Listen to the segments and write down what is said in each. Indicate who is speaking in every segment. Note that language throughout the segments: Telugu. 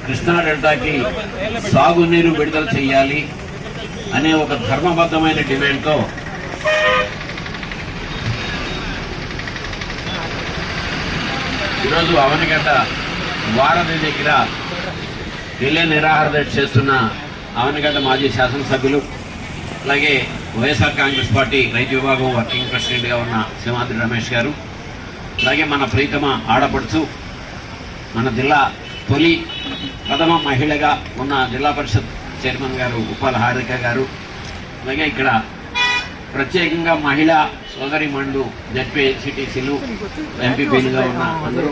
Speaker 1: కృష్ణా డెల్టాకి సాగునీరు విడుదల చేయాలి అనే ఒక ధర్మబద్ధమైన డిమాండ్తో ఈరోజు అవనిగడ్డ వారధి దగ్గర రిలే నిరాహార దీక్ష చేస్తున్న అవనిగడ్డ మాజీ శాసనసభ్యులు, అలాగే వైఎస్ఆర్ కాంగ్రెస్ పార్టీ రైతు విభాగం వర్కింగ్ ప్రెసిడెంట్గా ఉన్న సింహాద్రి రమేష్ గారు, అలాగే మన ప్రీతమ ఆడపడుచు, మన జిల్లా తొలి ప్రథమ మహిళగా ఉన్న జిల్లా పరిషత్ చైర్మన్ గారు ఉప్పాల హారిక గారు, అలాగే ఇక్కడ ప్రత్యేకంగా మహిళా సోదరిమణులు జెడ్పీసీటీసీలు ఎంపీపీలుగా ఉన్న అందరూ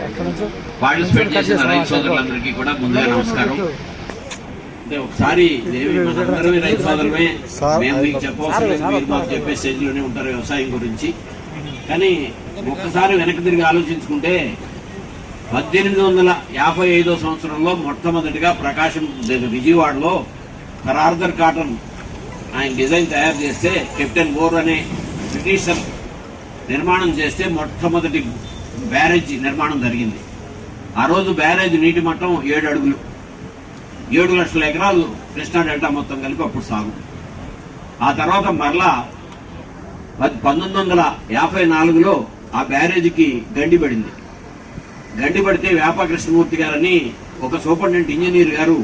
Speaker 1: పార్టిసిపేట్ చేసిన రైతు సోదరులందరికీ కూడా ముందుగా నమస్కారం. అంటే ఒకసారి మనందరూ రైతు సోదరులమే, మేము మీకు చెప్పవలసిన మీరు మాకు చెప్పే స్టేజ్లోనే ఉంటారు వ్యవసాయం గురించి. కానీ ఒక్కసారి వెనక్కి తిరిగి ఆలోచించుకుంటే 1855 సంవత్సరంలో మొట్టమొదటిగా ప్రకాశం విజయవాడలో సర్ ఆర్థర్ కాటన్ ఆయన డిజైన్ తయారు చేస్తే కెప్టెన్ మోర్ అనే బ్రిటిషర్ నిర్మాణం చేస్తే మొట్టమొదటి బ్యారేజ్ నిర్మాణం జరిగింది. ఆ రోజు బ్యారేజ్ నీటి మట్టం 7 అడుగులు, 7 లక్షల ఎకరాలు కృష్ణా డెల్టా మొత్తం కలిపి అప్పుడు సాగు. ఆ తర్వాత మరలా 1954లో ఆ బ్యారేజీకి గండి పడింది. గండి పడితే వేప కృష్ణమూర్తి గారని ఒక సూపరింటెండెంట్ ఇంజనీర్ గారు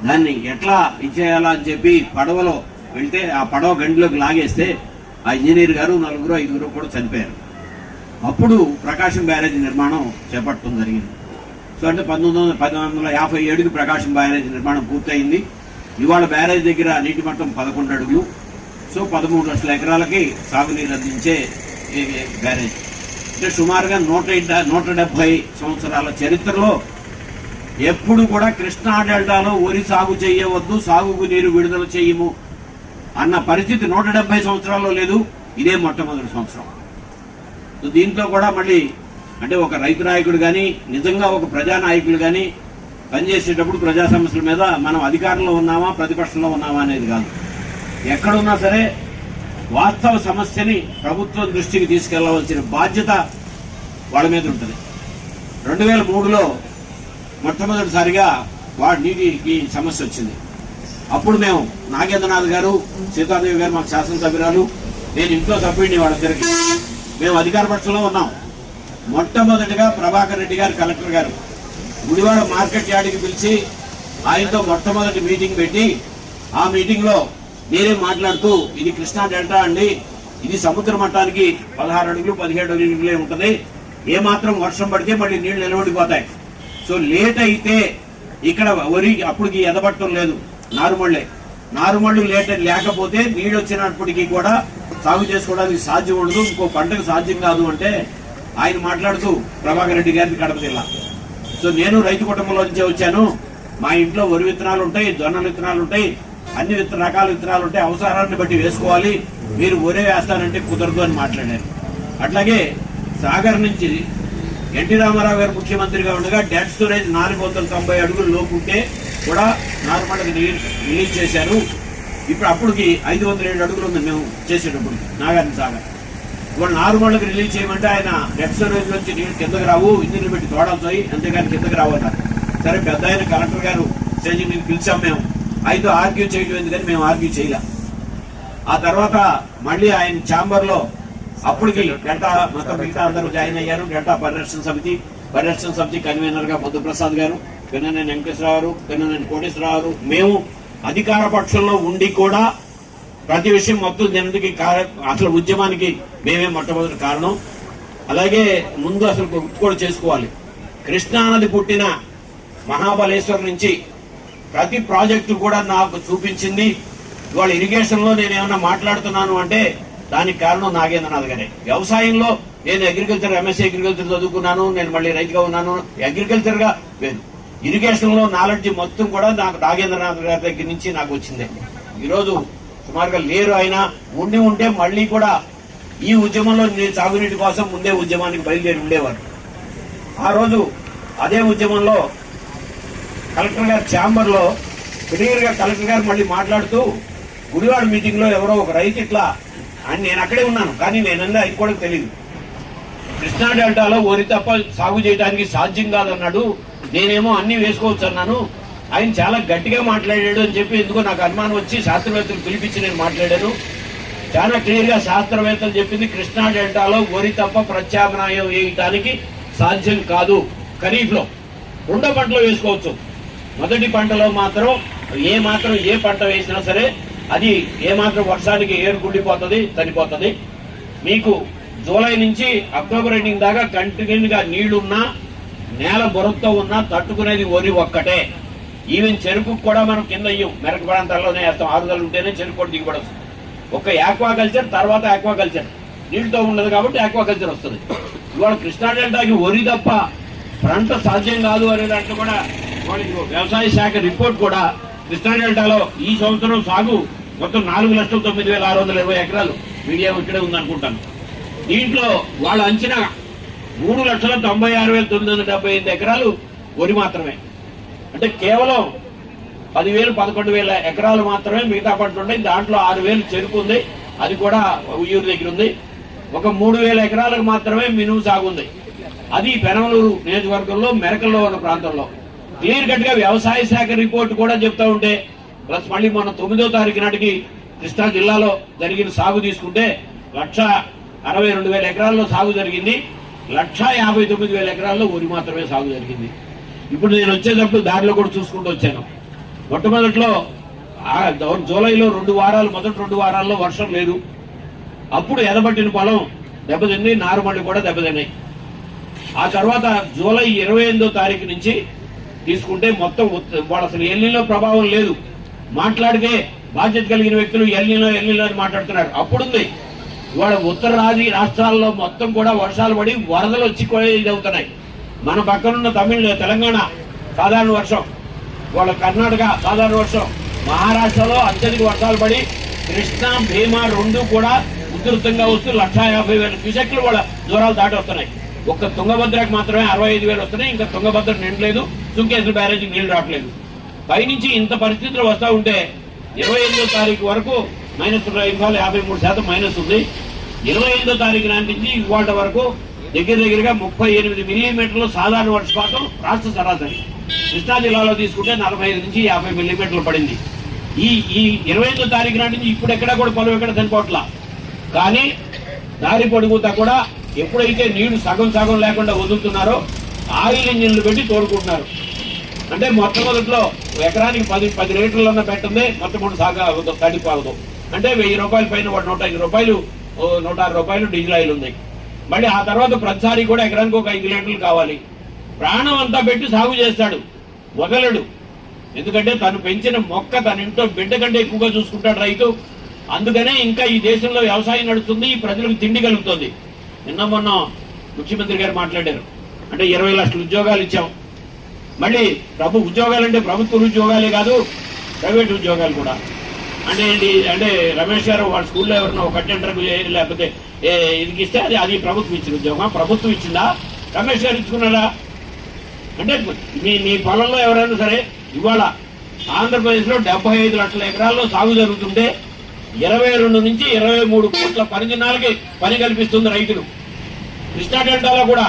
Speaker 1: దాన్ని ఎట్లా ఇచ్చేయాలా అని చెప్పి పడవలో వెళ్తే ఆ పడవ గండిలోకి లాగేస్తే ఆ ఇంజనీర్ గారు 4-5 కూడా చనిపోయారు. అప్పుడు ప్రకాశం బ్యారేజీ నిర్మాణం చేపట్టడం జరిగింది. సో అంటే 1957కి ప్రకాశం బ్యారేజీ నిర్మాణం పూర్తయింది. ఇవాళ బ్యారేజ్ దగ్గర నీటి మట్టం 11 అడుగులు. సో 13 లక్షల ఎకరాలకి సాగునీరు అందించే బ్యారేజ్. అంటే సుమారుగా 170 సంవత్సరాల చరిత్రలో ఎప్పుడు కూడా కృష్ణా డెల్టాలో వరి సాగు చేయవద్దు, సాగుకు నీరు విడుదల చేయము అన్న పరిస్థితి 170 సంవత్సరాల్లో లేదు. ఇదే మొట్టమొదటి సంవత్సరం. సో దీంట్లో కూడా మళ్ళీ అంటే ఒక రైతు నాయకుడు కానీ నిజంగా ఒక ప్రజానాయకులు కానీ పనిచేసేటప్పుడు ప్రజా సమస్యల మీద మనం అధికారంలో ఉన్నామా ప్రతిపక్షంలో ఉన్నామా అనేది కాదు. ఎక్కడున్నా సరే వాస్తవ సమస్యని ప్రభుత్వం దృష్టికి తీసుకెళ్లవలసిన బాధ్యత వాళ్ళ మీద ఉంటుంది. 2003లో మొట్టమొదటిసారిగా నీటికి సమస్య వచ్చింది. అప్పుడు మేము నాగేంద్రనాథ్ గారు, సీతాదేవి గారు మాకు శాసనసభ్యురాలు, నేను ఇంట్లో సభ్యుడిని, వాళ్ళిద్దరికి మేము అధికార పక్షంలో ఉన్నాం. మొట్టమొదటిగా ప్రభాకర్ రెడ్డి గారు కలెక్టర్ గారు గుడివాడ మార్కెట్ యార్డుకి పిలిచి ఆయనతో మొట్టమొదటి మీటింగ్ పెట్టి ఆ మీటింగ్ లో నేనే మాట్లాడుతూ ఇది కృష్ణా డెల్టా అండి, ఇది సముద్ర మట్టానికి 16 అడుగులు 17 అడుగులే ఉంటుంది, ఏమాత్రం వర్షం పడితే మళ్ళీ నీళ్లు నిలబడిపోతాయి. సో లేట్ అయితే ఇక్కడ వరి అప్పటికి ఎదబట్టం లేదు, నారుమళ్ళు లేకపోతే నీళ్ళు వచ్చినప్పటికీ కూడా సాగు చేసుకోవడానికి సాధ్యం ఉండదు, ఇంకో పంటకు సాధ్యం కాదు అంటే ఆయన మాట్లాడుతూ ప్రభాకర్ రెడ్డి గారిని కడప జిల్లా. సో నేను రైతు కుటుంబంలో నుంచే వచ్చాను, మా ఇంట్లో వరి విత్తనాలు ఉంటాయి, జొన్నల విత్తనాలు ఉంటాయి, అన్ని రకాల విత్తనాలు ఉంటాయి, అవసరాన్ని బట్టి వేసుకోవాలి, మీరు ఒరే వేస్తానంటే కుదరదు అని మాట్లాడారు. అట్లాగే సాగర్ నుంచి ఎన్టీ రామారావు గారు ముఖ్యమంత్రిగా ఉండగా డెడ్ స్టోరేజ్ 490 అడుగులు లోపుంటే కూడా నార్మల్గా రిలీజ్ చేశారు. ఇప్పుడు అప్పటికి 507 అడుగులు ఉంది మేము చేసేటప్పుడు నాగార్జున సాగర్. ఇప్పుడు నార్మల్గా రిలీజ్ చేయమంటే ఆయన డెడ్ స్టోరేజ్ నుంచి నీళ్ళు కిందకు రావు, ఇంజిన్లు పెట్టి తోడవుతాయి, అంతేగాని కిందకు రావన్నారు. సరే పెద్ద ఆయన కలెక్టర్ గారు స్టేజింగ్ మీద పిలిచాం మేము, అయితే ఆర్గ్యూ చేయడం ఎందుకని మేము ఆర్గ్యూ చేయలే. ఆ తర్వాత మళ్ళీ ఆయన ఛాంబర్ లో అప్పటికి డెల్టా మొత్తం మిగతా అందరూ జాయిన్ అయ్యారు. డెల్టా పరిరక్షణ సమితి కన్వీనర్ గా మధుప్రసాద్ గారు, పిన్ననేని వెంకటేశ్వరరావు గారు, పిన్ననేని కోటేశ్వరరావు గారు, మేము అధికార పక్షంలో ఉండి కూడా ప్రతి విషయం మొత్తం జనందుకి అసలు ఉద్యమానికి మేమే మొట్టమొదటి కారణం. అలాగే ముందు అసలు గుర్తు కూడా చేసుకోవాలి, కృష్ణానది పుట్టిన మహాబలేశ్వరం నుంచి ప్రతి ప్రాజెక్టు కూడా నాకు చూపించింది. ఇవాళ ఇరిగేషన్ లో నేనేమన్నా మాట్లాడుతున్నాను అంటే దానికి కారణం నాగేంద్రనాథ్ గారే. వ్యవసాయంలో నేను ఎంఎస్సీ అగ్రికల్చర్ చదువుకున్నాను, నేను మళ్ళీ రైతుగా ఉన్నాను, అగ్రికల్చర్ గా లేదు. ఇరిగేషన్ లో నాలెడ్జ్ మొత్తం కూడా నాకు నాగేంద్రనాథ్ గారి దగ్గర నుంచి నాకు వచ్చింది. ఈరోజు సుమారుగా లేరు, ఆయన ఉంటే మళ్ళీ కూడా ఈ ఉద్యమంలో సాగునీటి కోసం ముందే ఉద్యమానికి బయలుదేరి ఉండేవారు. ఆ రోజు అదే ఉద్యమంలో కలెక్టర్ గారి ఛాంబర్ లో క్లియర్ గా కలెక్టర్ గారు మళ్ళీ మాట్లాడుతూ గుడివాడ మీటింగ్ లో ఎవరో ఒక రైతు ఇట్లా అని, నేను అక్కడే ఉన్నాను కానీ నేనంటే అది కూడా తెలియదు, కృష్ణా డెల్టాలో వరి తప్ప సాగు చేయడానికి సాధ్యం కాదన్నాడు, నేనేమో అన్ని వేసుకోవచ్చు అన్నాను, ఆయన చాలా గట్టిగా మాట్లాడాడు అని చెప్పి ఎందుకో నాకు అనుమానం వచ్చి శాస్త్రవేత్తలు పిలిపించి నేను మాట్లాడాను. చాలా క్లియర్ గా శాస్త్రవేత్తలు చెప్పింది కృష్ణా డెల్టాలో వరి తప్ప ప్రత్యామ్నాయం వేయటానికి సాధ్యం కాదు. ఖరీఫ్ లో రెండో పంటలో వేసుకోవచ్చు, మొదటి పంటలో మాత్రం ఏ పంట వేసినా సరే అది ఏమాత్రం వర్షానికి ఏరుకుండిపోతుంది, చనిపోతుంది. మీకు జూలై నుంచి అక్టోబర్ ఎండింగ్ దాకా కంటిన్యూగా నీళ్లున్నా నేల బొరతో ఉన్నా తట్టుకునేది వరి ఒక్కటే. ఈవెన్ చెరుకు కూడా మనం కింద ఇయ్యం, మెరక ప్రాంతాల్లోనే వేస్తాం. ఆరుదలు ఉంటేనే చెరుకు కూడా దిగుబడి వస్తుంది. ఒక ఆక్వాకల్చర్ తర్వాత ఆక్వాకల్చర్ నీళ్ళతో ఉండదు కాబట్టి ఆక్వాకల్చర్ వస్తుంది. ఇవాళ కృష్ణా డెల్టాకి వరి తప్ప పంట సాధ్యం కాదు అనే దాంట్లో కూడా వ్యవసాయ శాఖ రిపోర్ట్ కూడా కృష్ణా డెల్టాలో ఈ సంవత్సరం సాగు మొత్తం 4,09,620 ఎకరాలు. మీడియా ఇక్కడే ఉందనుకుంటాను. దీంట్లో వాళ్ళ అంచనా 3,96,975 ఎకరాలు వరి మాత్రమే. అంటే కేవలం 10,000 11,000 ఎకరాలు మాత్రమే మిగతా పంటలు ఉన్నాయి. దాంట్లో 6,000 చెరుకు ఉంది, అది కూడా ఊరి దగ్గర ఉంది. ఒక 3,000 ఎకరాలకు మాత్రమే మినుము సాగు ఉంది, అది పెనమలూరు నియోజకవర్గంలో మెరకల్లో ఉన్న ప్రాంతంలో. క్లియర్ కట్ గా వ్యవసాయ శాఖ రిపోర్ట్ కూడా చెప్తా ఉంటే, ప్లస్ మళ్ళీ మొన్న 9వ తారీఖు నాటికి కృష్ణా జిల్లాలో జరిగిన సాగు తీసుకుంటే 1,62,000 ఎకరాల్లో సాగు జరిగింది, 1,59,000 ఎకరాల్లో వరి మాత్రమే సాగు జరిగింది. ఇప్పుడు నేను వచ్చేటప్పుడు దారిలో కూడా చూసుకుంటూ వచ్చాను. మొట్టమొదట్లో జూలైలో మొదటి 2 వారాల్లో వర్షం లేదు. అప్పుడు ఎదబట్టిన పొలం దెబ్బతింది, నారుమల్లి కూడా దెబ్బతిన్నాయి. ఆ తర్వాత జూలై 28వ తారీఖు నుంచి తీసుకుంటే మొత్తం వాళ్ళు అసలు ఎల్నిలో ప్రభావం లేదు. మాట్లాడితే బాధ్యత కలిగిన వ్యక్తులు ఎల్నిలో అని మాట్లాడుతున్నారు. అప్పుడుంది. ఇవాళ ఉత్తర రాష్ట్రాల్లో మొత్తం కూడా వర్షాలు పడి వరదలు వచ్చి ఇది అవుతున్నాయి. మన పక్కనున్న తెలంగాణ సాధారణ వర్షం, వాళ్ళ కర్ణాటక సాధారణ వర్షం, మహారాష్ట్రలో అత్యధిక వర్షాలు పడి కృష్ణా భీమా రెండు కూడా ఉధృతంగా వస్తూ 1,50,000 క్యూసెక్లు వాళ్ళ దూరాలు దాటి వస్తున్నాయి. ఒక్క తుంగభద్రకు మాత్రమే 65,000 వస్తున్నాయి. ఇంకా తుంగభద్ర నిండలేదు, సుంకేశ్వర బ్యారేజీకి నీళ్లు రావట్లేదు. పైనుంచి ఇంత పరిస్థితులు వస్తా ఉంటే 28వ తారీఖు వరకు -53% మైనస్ ఉంది. 28వ తారీఖు నాటి నుంచి ఇవాళ వరకు దగ్గరగా 38 మిల్లీమీటర్లు సాధారణ వర్షపాతం రాష్ట్ర సరాసరి. కృష్ణా జిల్లాలో తీసుకుంటే 45 నుంచి 50 మిల్లీమీటర్లు పడింది. ఈ 28వ తారీఖు నాటి నుంచి ఇప్పుడెక్కడా కూడా పొలం ఎక్కడ చనిపోవట్లా. కానీ దారి పొడుగుతా కూడా ఎప్పుడైతే నీళ్లు సగం లేకుండా వదులుతున్నారో ఆయిల్ ఇంజిన్లు పెట్టి తోడుకుంటున్నారు. అంటే మొట్టమొదట్లో ఎకరానికి 10 లీటర్లన్న పెట్టిందే మొట్టమొదటి సాగు తడిపాగదు. అంటే 1,000 రూపాయల పైన 105 రూపాయలు 106 రూపాయలు డీజిల్ ఆయిల్ ఉంది. మళ్ళీ ఆ తర్వాత ప్రతిసారి కూడా ఎకరానికి ఒక 5 లీటర్లు కావాలి. ప్రాణం అంతా పెట్టి సాగు చేస్తాడు, వదలడు. ఎందుకంటే తను పెంచిన మొక్క తన ఇంట్లో బిడ్డ కంటే ఎక్కువగా చూసుకుంటాడు రైతు. అందుకనే ఇంకా ఈ దేశంలో వ్యవసాయం నడుస్తుంది, ఈ ప్రజలకు తిండి కలుగుతుంది. మొన్న ముఖ్యమంత్రి గారు మాట్లాడారు, అంటే 20 లక్షల ఉద్యోగాలు ఇచ్చాం. మళ్ళీ ఉద్యోగాలంటే ప్రభుత్వ ఉద్యోగాలే కాదు, ప్రైవేట్ ఉద్యోగాలు కూడా. అంటే రమేష్ గారు వాళ్ళ స్కూల్లో ఎవరన్నా ఒక అటెండర్కు లేకపోతే ఇదికి ఇస్తే అది ప్రభుత్వం ఇచ్చిన ఉద్యోగం. ప్రభుత్వం ఇచ్చిందా, రమేష్ గారు ఇచ్చుకున్నాడా? అంటే మీ పొలంలో ఎవరైనా సరే ఇవాళ ఆంధ్రప్రదేశ్ లో 75 లక్షల ఎకరాల్లో సాగు జరుగుతుంటే 22 నుంచి 23 కోట్ల పరిజనాలకి పని కల్పిస్తుంది రైతులు. కృష్ణా డెల్టాలో కూడా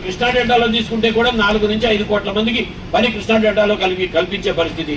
Speaker 1: కృష్ణా డెల్టాలో తీసుకుంటే కూడా 4 నుంచి 5 కోట్ల మందికి పని కృష్ణా డెల్టాలో కల్పించే పరిస్థితి.